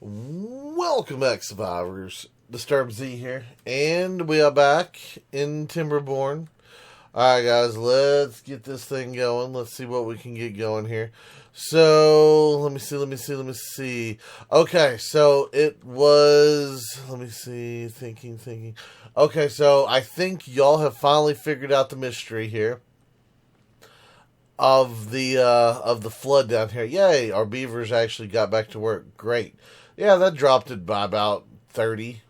Welcome back, survivors. Disturbed Z here, and we are back in Timberborn. Alright, guys, let's get this thing going. Let's see what we can get going here. So, let me see. Okay, so it was, let me see, thinking. Okay, so I think y'all have finally figured out the mystery here of the flood down here. Yay, our beavers actually got back to work. Great. Yeah, that dropped it by about 30.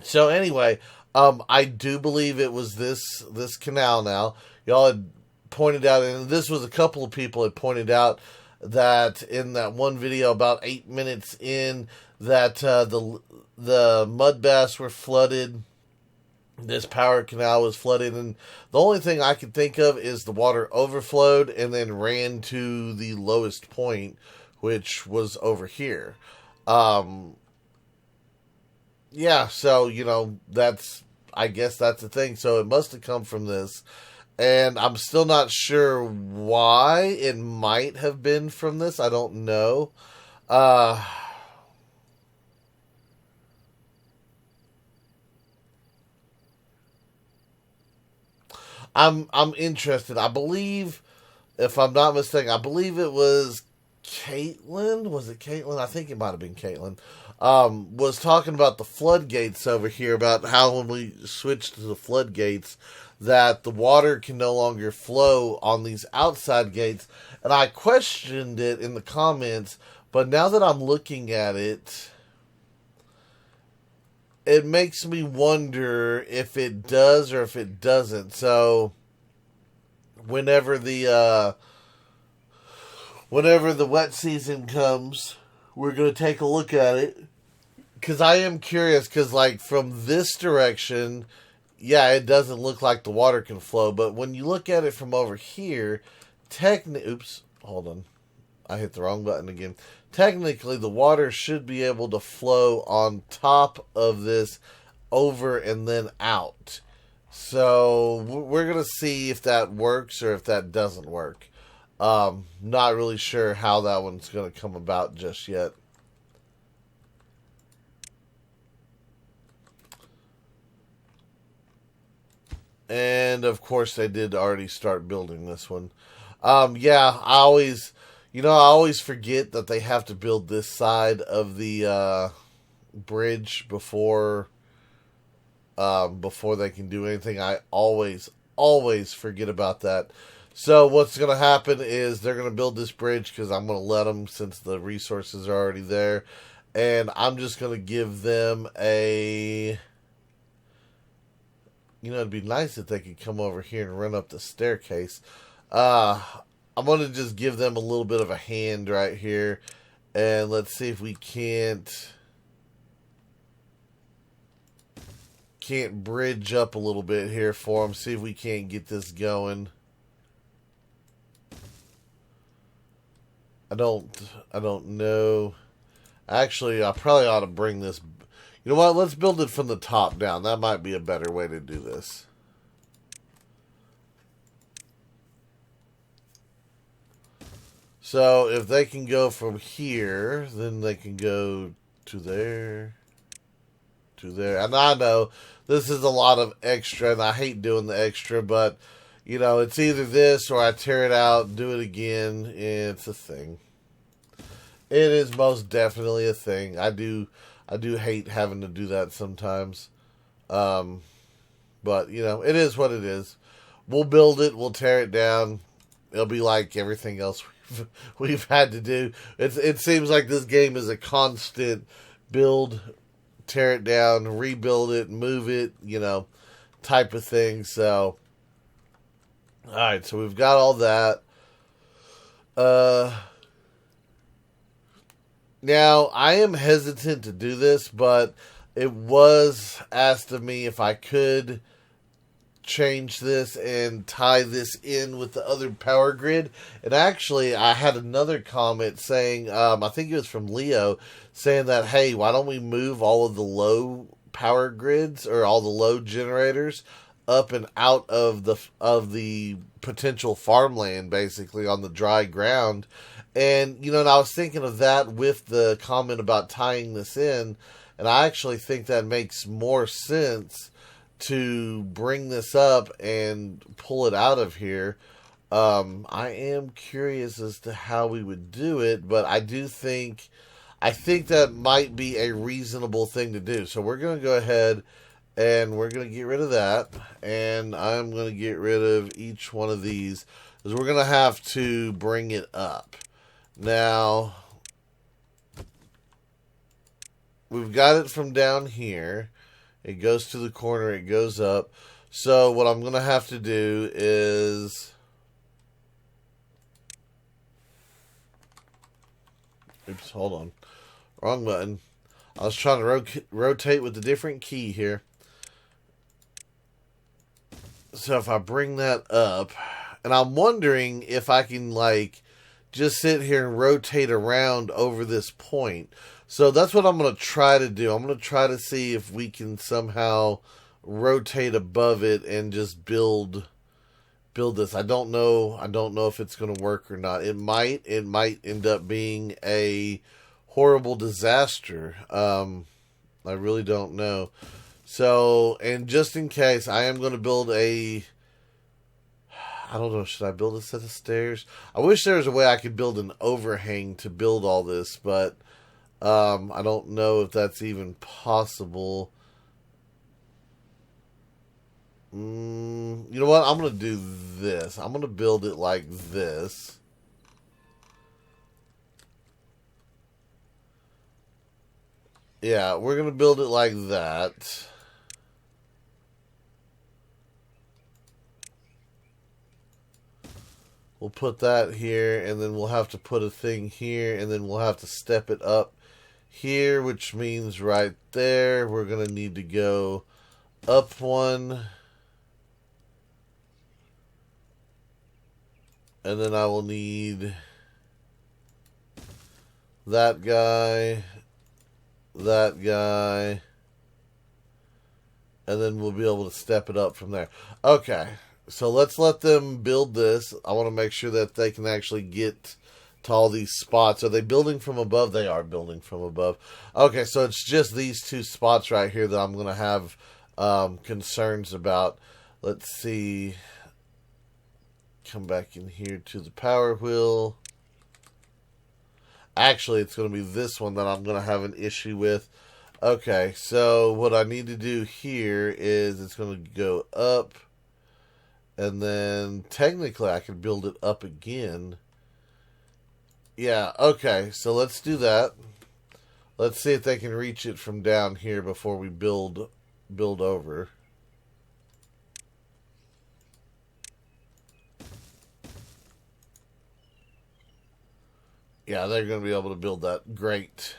So anyway, I do believe it was this canal now. Y'all had pointed out, and this was a couple of people had pointed out that in that one video about 8 minutes in that the mud baths were flooded. This power canal was flooded, and the only thing I could think of is the water overflowed and then ran to the lowest point, which was over here. Yeah, so, I guess that's the thing. So it must have come from this, and I'm still not sure why. It might have been from this. I don't know. I'm interested. I believe, if I'm not mistaken, I believe it was Caitlin. Was it Caitlin? I think it might have been Caitlin. Was talking about the floodgates over here, about how when we switch to the floodgates, that the water can no longer flow on these outside gates. And I questioned it in the comments, but now that I'm looking at it, it makes me wonder if it does or if it doesn't. So whenever the wet season comes, we're going to take a look at it, because I am curious, because like from this direction, yeah, it doesn't look like the water can flow, but when you look at it from over here, oops, hold on, I hit the wrong button again. Technically, the water should be able to flow on top of this, over and then out. So we're going to see if that works or if that doesn't work. Not really sure how that one's going to come about just yet. And of course they did already start building this one. Yeah, I always forget that they have to build this side of the bridge before they can do anything. I always forget about that. So what's going to happen is they're going to build this bridge, because I'm going to let them, since the resources are already there. And I'm just going to give them a... it'd be nice if they could come over here and run up the staircase. I'm going to just give them a little bit of a hand right here. And let's see if we can't bridge up a little bit here for them. See if we can't get this going. I don't know. Actually, I probably ought to bring this... You know what? Let's build it from the top down. That might be a better way to do this. So, if they can go from here, then they can go to there. To there. And I know this is a lot of extra, and I hate doing the extra, but... it's either this or I tear it out and do it again. It's a thing. It is most definitely a thing. I do hate having to do that sometimes. But, it is what it is. We'll build it. We'll tear it down. It'll be like everything else we've had to do. It seems like this game is a constant build, tear it down, rebuild it, move it, type of thing. So... Alright, so we've got all that. Now, I am hesitant to do this, but it was asked of me if I could change this and tie this in with the other power grid. And actually, I had another comment saying, I think it was from Leo, saying that, hey, why don't we move all of the low power grids, or all the low generators, up and out of the potential farmland, basically on the dry ground, And, you know, and I was thinking of that with the comment about tying this in, and I actually think that makes more sense to bring this up and pull it out of here. I am curious as to how we would do it, but I think that might be a reasonable thing to do. So we're going to go ahead and we're going to get rid of that, and I'm going to get rid of each one of these because we're going to have to bring it up. Now, we've got it from down here. It goes to the corner. It goes up. So what I'm going to have to do is... Oops, hold on. Wrong button. I was trying to rotate with a different key here. So if I bring that up... And I'm wondering if I can, like... just sit here and rotate around over this point. So that's what I'm going to try to do. I'm going to try to see if we can somehow rotate above it and just build this. I don't know if it's going to work or not. It might end up being a horrible disaster. I really don't know. So, and just in case, I am going to build I don't know, should I build a set of stairs? I wish there was a way I could build an overhang to build all this, but I don't know if that's even possible. You know what? I'm going to do this. I'm going to build it like this. Yeah, we're going to build it like that. We'll put that here, and then we'll have to put a thing here, and then we'll have to step it up here, which means right there, we're going to need to go up one. And then I will need that guy, and then we'll be able to step it up from there. Okay. So let's let them build this. I want to make sure that they can actually get to all these spots. Are they building from above? They are building from above. Okay, so it's just these two spots right here that I'm going to have concerns about. Let's see. Come back in here to the power wheel. Actually, it's going to be this one that I'm going to have an issue with. Okay, so what I need to do here is it's going to go up. And then, technically, I can build it up again. Yeah, okay, so let's do that. Let's see if they can reach it from down here before we build over. Yeah, they're going to be able to build that. Great.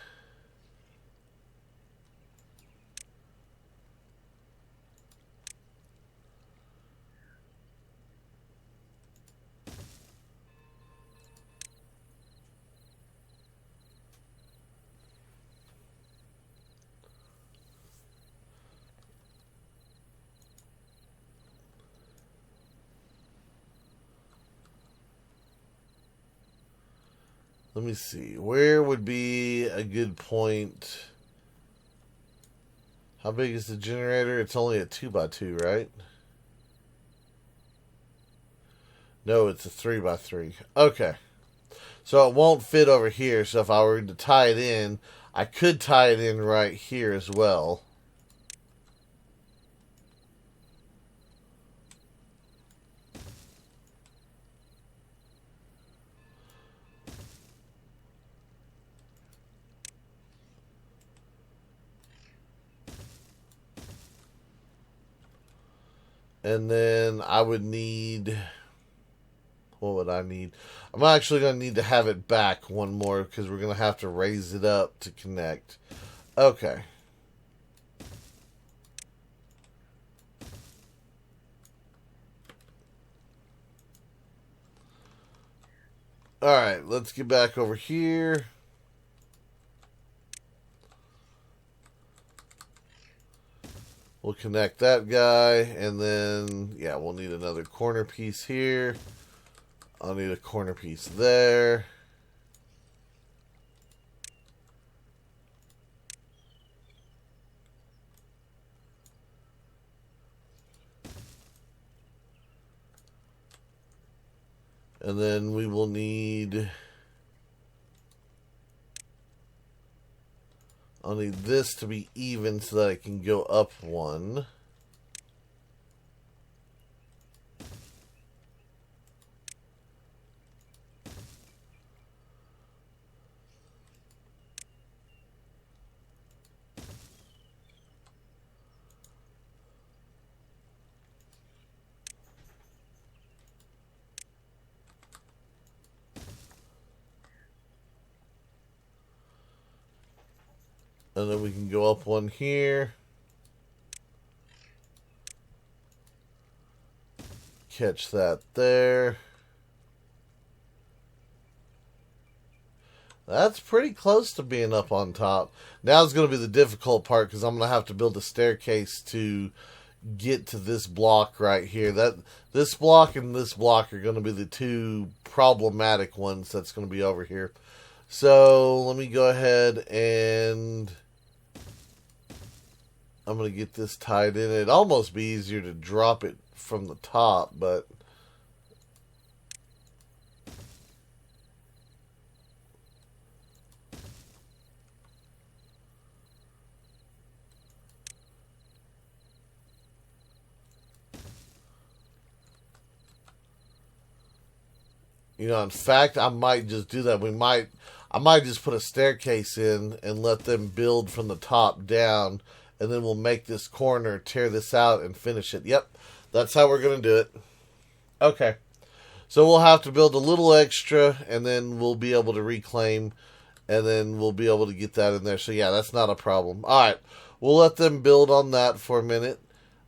Let me see. Where would be a good point? How big is the generator? It's only a 2x2, right? No, it's a 3x3. Okay. So it won't fit over here. So if I were to tie it in, I could tie it in right here as well. And then I would need... What would I need? I'm actually going to need to have it back one more because we're going to have to raise it up to connect. Okay. Alright, let's get back over here. We'll connect that guy, and then, yeah, we'll need another corner piece here. I'll need a corner piece there. And then we will need... I'll need this to be even so that I can go up one. And then we can go up one here. Catch that there. That's pretty close to being up on top. Now it's going to be the difficult part because I'm going to have to build a staircase to get to this block right here. This block and this block are going to be the two problematic ones that's going to be over here. So let me go ahead and... I'm going to get this tied in. It'd almost be easier to drop it from the top, but... You know, in fact, I might just do that. I might just put a staircase in and let them build from the top down, and then we'll make this corner, tear this out, and finish it. Yep, that's how we're going to do it. Okay. So we'll have to build a little extra, and then we'll be able to reclaim, and then we'll be able to get that in there. So yeah, that's not a problem. All right. We'll let them build on that for a minute.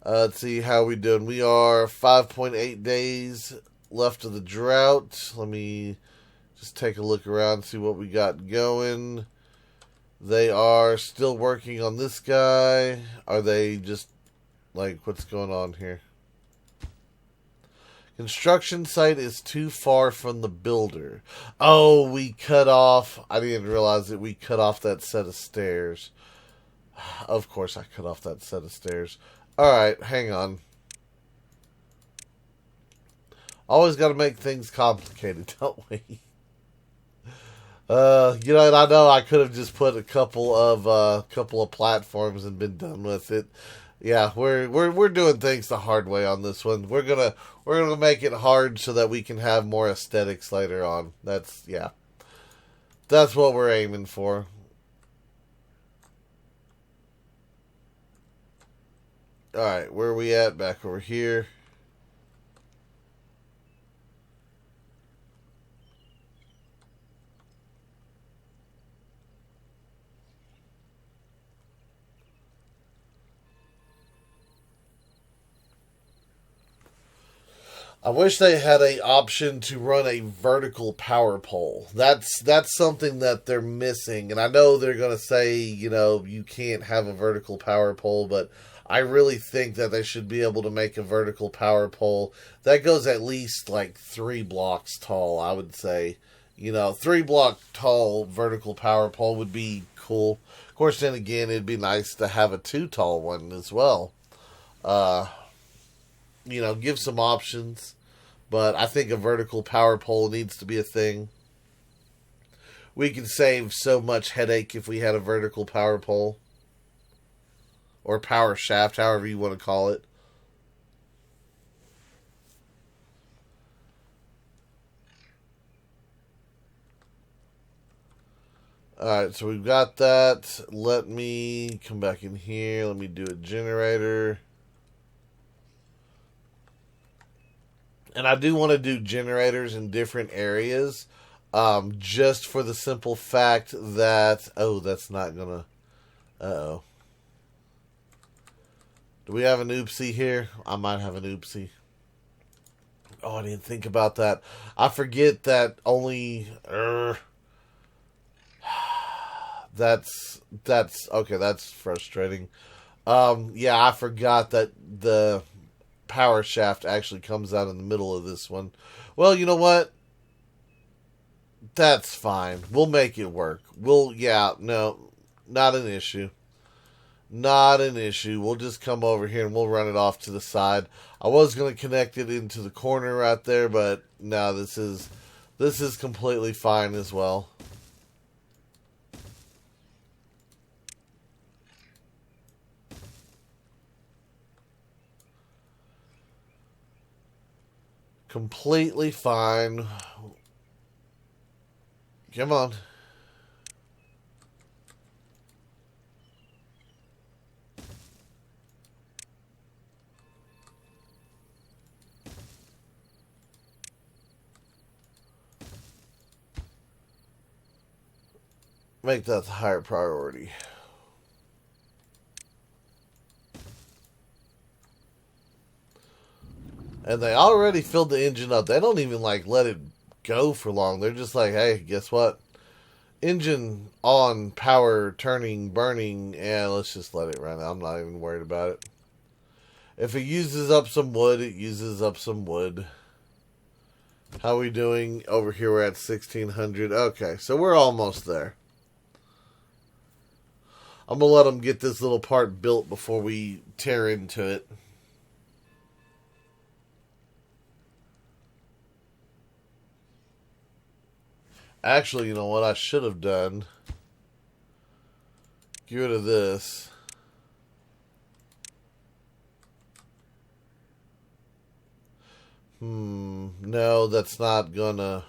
Let's see how we're doing. We are 5.8 days left of the drought. Let me just take a look around, see what we got going. They are still working on this guy. Are they just, like, what's going on here? Construction site is too far from the builder. Oh, we cut off. I didn't realize that we cut off that set of stairs. Of course I cut off that set of stairs. Alright, hang on. Always got to make things complicated, don't we? You know, and I know I could have just put a couple of platforms and been done with it. Yeah, we're doing things the hard way on this one. We're gonna make it hard so that we can have more aesthetics later on. That's what we're aiming for. All right, where are we at? Back over here. I wish they had an option to run a vertical power pole. That's something that they're missing. And I know they're going to say, you know, you can't have a vertical power pole, but I really think that they should be able to make a vertical power pole that goes at least like 3 blocks tall, I would say. You know, 3 block tall vertical power pole would be cool. Of course, then again, it'd be nice to have a 2 tall one as well. You know, give some options. But I think a vertical power pole needs to be a thing. We could save so much headache if we had a vertical power pole. Or power shaft, however you want to call it. Alright, so we've got that. Let me come back in here. Let me do a generator. And I do want to do generators in different areas, just for the simple fact that... Oh, that's not going to... Uh-oh. Do we have an oopsie here? I might have an oopsie. Oh, I didn't think about that. I forget that only... That's... Okay, that's frustrating. Yeah, I forgot that the... power shaft actually comes out in the middle of this one. Well, you know what? That's fine. We'll make it work. No, not an issue. Not an issue. We'll just come over here and we'll run it off to the side. I was going to connect it into the corner right there, but no, this is completely fine as well. Completely fine. Come on. Make that the higher priority. And they already filled the engine up. They don't even like let it go for long. They're just like, hey, guess what? Engine on, power, turning, burning, and let's just let it run. I'm not even worried about it. If it uses up some wood, it uses up some wood. How are we doing? Over here we're at 1600. Okay, so we're almost there. I'm going to let them get this little part built before we tear into it. Actually, you know what I should have done? Get rid of this. No, that's not gonna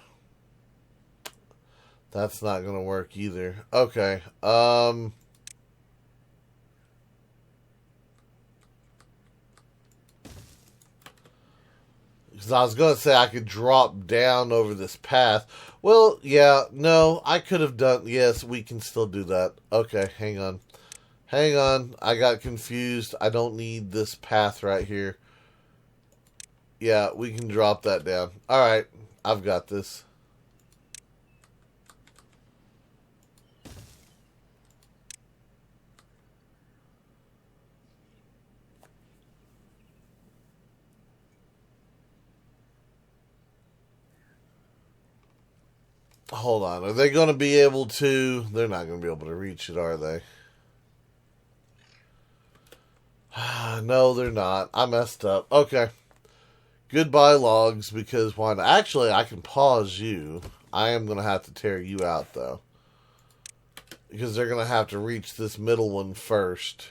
work either. Okay. Because I was going to say I could drop down over this path. Well, yeah, no, I could have done... Yes, we can still do that. Okay, hang on. Hang on. I got confused. I don't need this path right here. Yeah, we can drop that down. Alright, I've got this. Hold on. Are they going to be able to... They're not going to be able to reach it, are they? No, they're not. I messed up. Okay. Goodbye, logs, because why not? Actually, I can pause you. I am going to have to tear you out, though. Because they're going to have to reach this middle one first.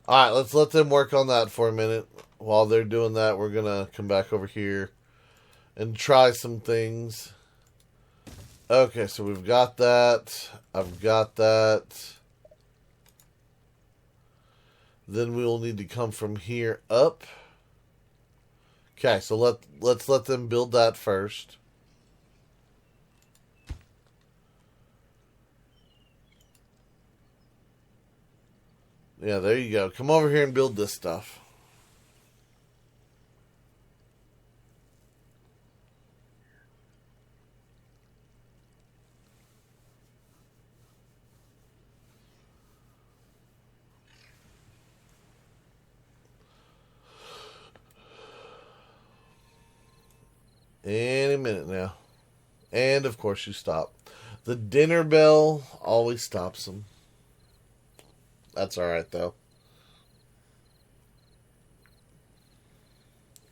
Alright, let's let them work on that for a minute. While they're doing that, we're going to come back over here and try some things. Okay, so we've got that. I've got that. Then we will need to come from here up. Okay, so let's let them build that first. Yeah, there you go. Come over here and build this stuff. Any minute now. And, of course, you stop. The dinner bell always stops them. That's alright, though.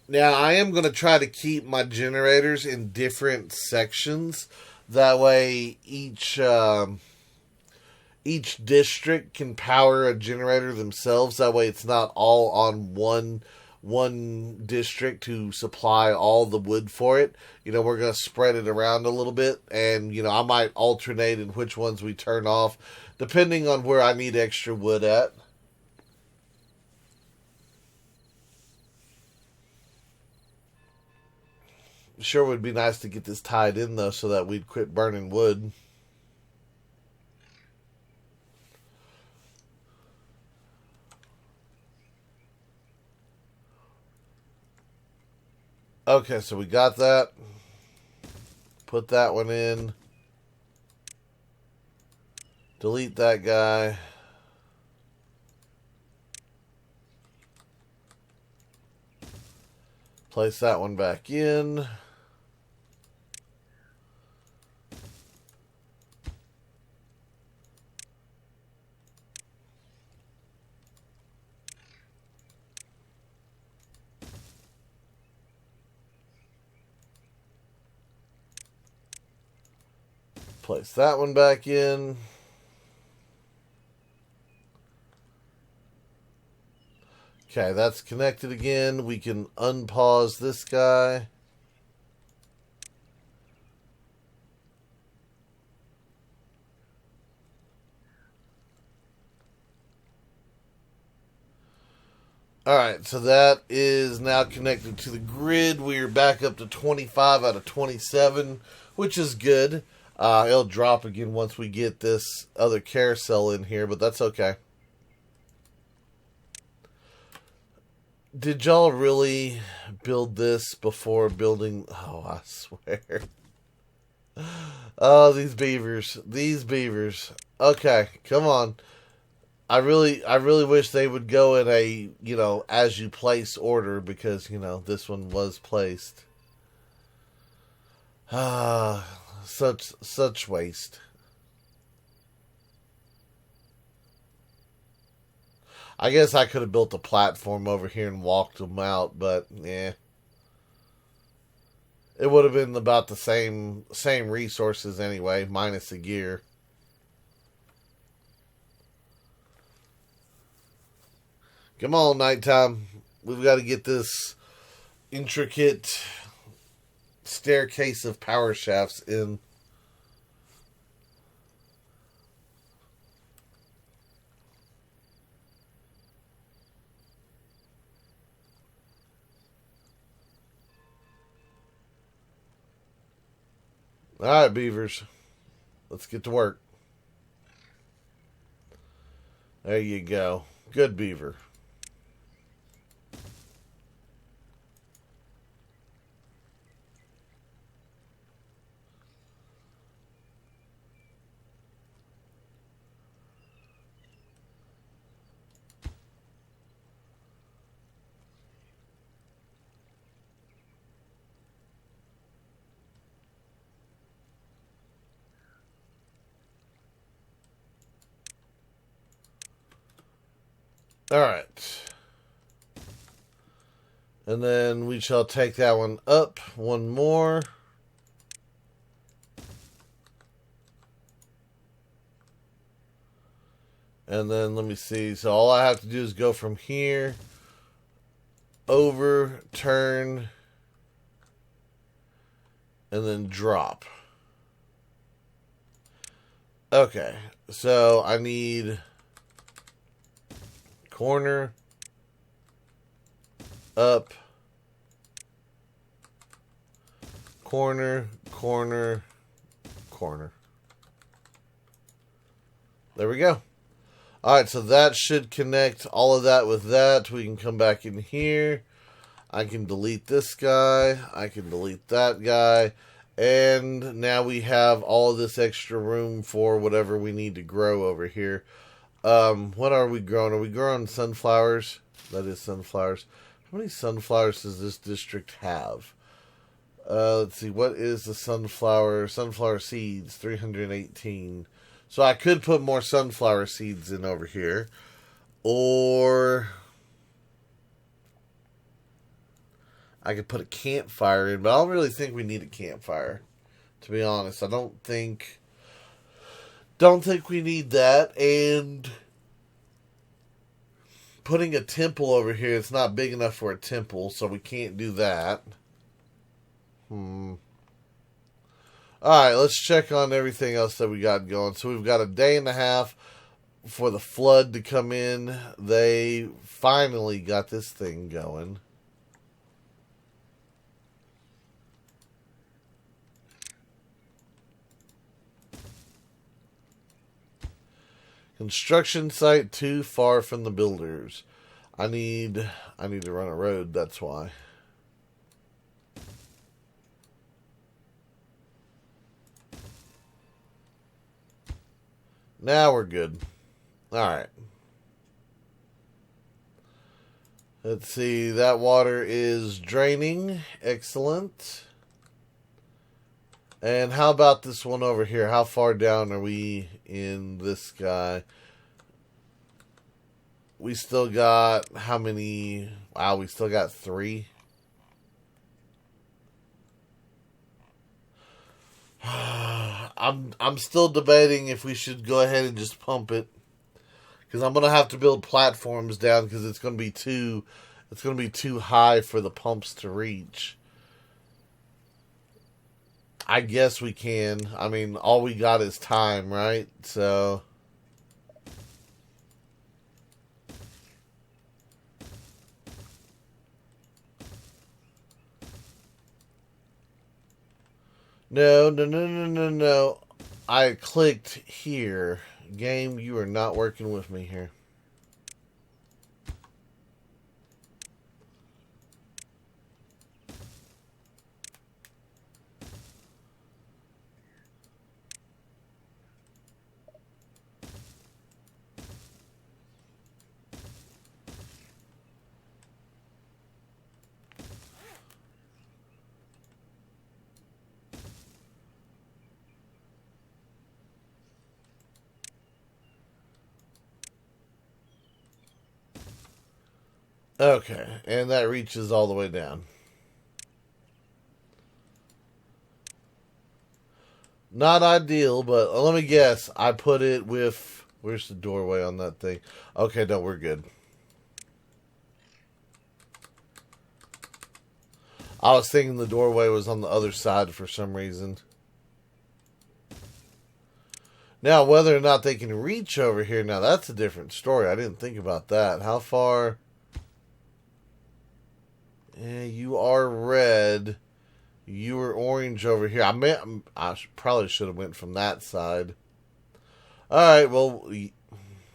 Now, I am going to try to keep my generators in different sections. That way, each district can power a generator themselves. That way, it's not all on one district to supply all the wood for it. You know, we're going to spread it around a little bit, and, you know, I might alternate in which ones we turn off, depending on where I need extra wood at. Sure would be nice to get this tied in, though, so that we'd quit burning wood. Okay, so we got that. Put that one in. Delete that guy. Place that one back in. place that one back in. Okay, that's connected again. We can unpause this guy. Alright, so that is now connected to the grid. We're back up to 25 out of 27, which is good. It'll drop again once we get this other carousel in here, but that's okay. Did y'all really build this before building... Oh, I swear. Oh, these beavers. These beavers. Okay, come on. I really wish they would go in a, as you place order, because, this one was placed. Such waste. I guess I could have built a platform over here and walked them out, but yeah. It would have been about the same resources anyway, minus the gear. Come on, nighttime. We've got to get this intricate staircase of power shafts in. Alright, beavers. Let's get to work. There you go. Good beaver. Alright. And then we shall take that one up one more. And then let me see. So all I have to do is go from here, over, turn, and then drop. Okay. So I need corner, up, corner, corner, corner. There we go. Alright, so that should connect all of that with that. We can come back in here. I can delete this guy. I can delete that guy. And now we have all of this extra room for whatever we need to grow over here. What are we growing? Are we growing sunflowers? That is sunflowers. How many sunflowers does this district have? Let's see. What is the sunflower? Sunflower seeds, 318. So I could put more sunflower seeds in over here. Or I could put a campfire in. But I don't really think we need a campfire, to be honest. I don't think we need that. And putting a temple over here, it's not big enough for a temple, so we can't do that. Alright, let's check on everything else that we got going. So we've got a day and a half for the flood to come in. They finally got this thing going. Construction site too far from the builders. I need to run a road, that's why. Now we're good. Alright. Let's see, that water is draining. Excellent. And how about this one over here? How far down are we in this guy? We still got how many? Wow, we still got 3. I'm still debating if we should go ahead and just pump it, because I'm gonna have to build platforms down because it's gonna be too high for the pumps to reach. I guess we can. I mean, all we got is time, right? So. No. I clicked here. Game, you are not working with me here. Okay, and that reaches all the way down. Not ideal, but let me guess. I put it with... Where's the doorway on that thing? Okay, no, we're good. I was thinking the doorway was on the other side for some reason. Now, whether or not they can reach over here, now that's a different story. I didn't think about that. How far... Yeah, you are red. You were orange over here. I probably should have went from that side. All right, well,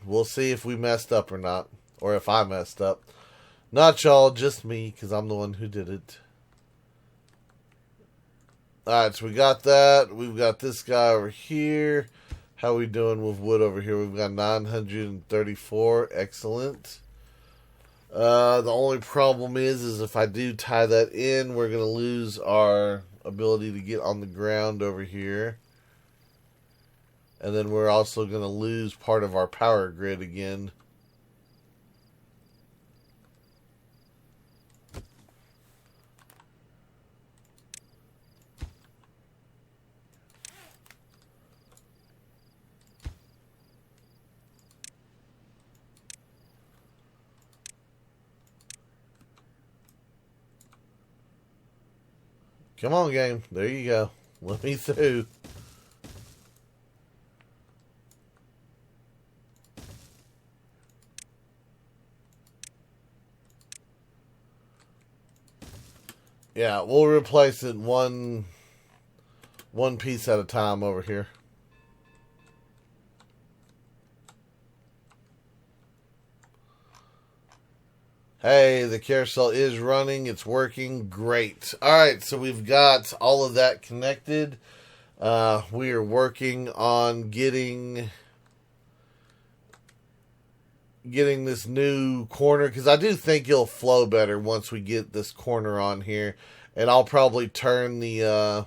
we'll see if we messed up or not, or if I messed up. Not y'all, just me, because I'm the one who did it. All right, so we got that. We've got this guy over here. How we doing with wood over here? We've got 934. Excellent. The only problem is if I do tie that in, we're going to lose our ability to get on the ground over here. And then we're also going to lose part of our power grid again. Come on, game. There you go. Let me through. Yeah, we'll replace it one piece at a time over here. Hey, the carousel is running. It's working. Great. All right, so we've got all of that connected. We are working on getting this new corner, because I do think it'll flow better once we get this corner on here. And I'll probably turn the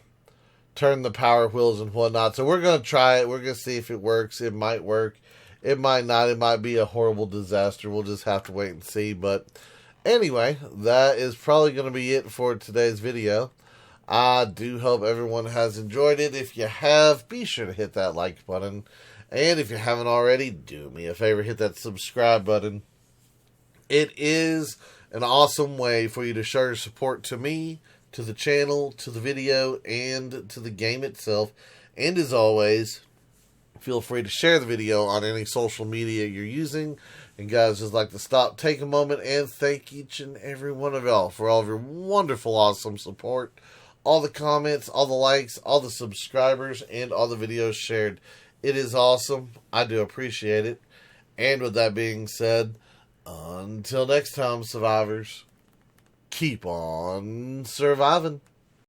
power wheels and whatnot. So we're going to try it. We're going to see if it works. It might work. It might not. It might be a horrible disaster. We'll just have to wait and see. But anyway, that is probably going to be it for today's video. I do hope everyone has enjoyed it. If you have, be sure to hit that like button. And if you haven't already, do me a favor, hit that subscribe button. It is an awesome way for you to show your support to me, to the channel, to the video, and to the game itself. And as always, feel free to share the video on any social media you're using. And guys, just like to stop, take a moment, and thank each and every one of y'all for all of your wonderful, awesome support. All the comments, all the likes, all the subscribers, and all the videos shared. It is awesome. I do appreciate it. And with that being said, until next time, survivors, keep on surviving.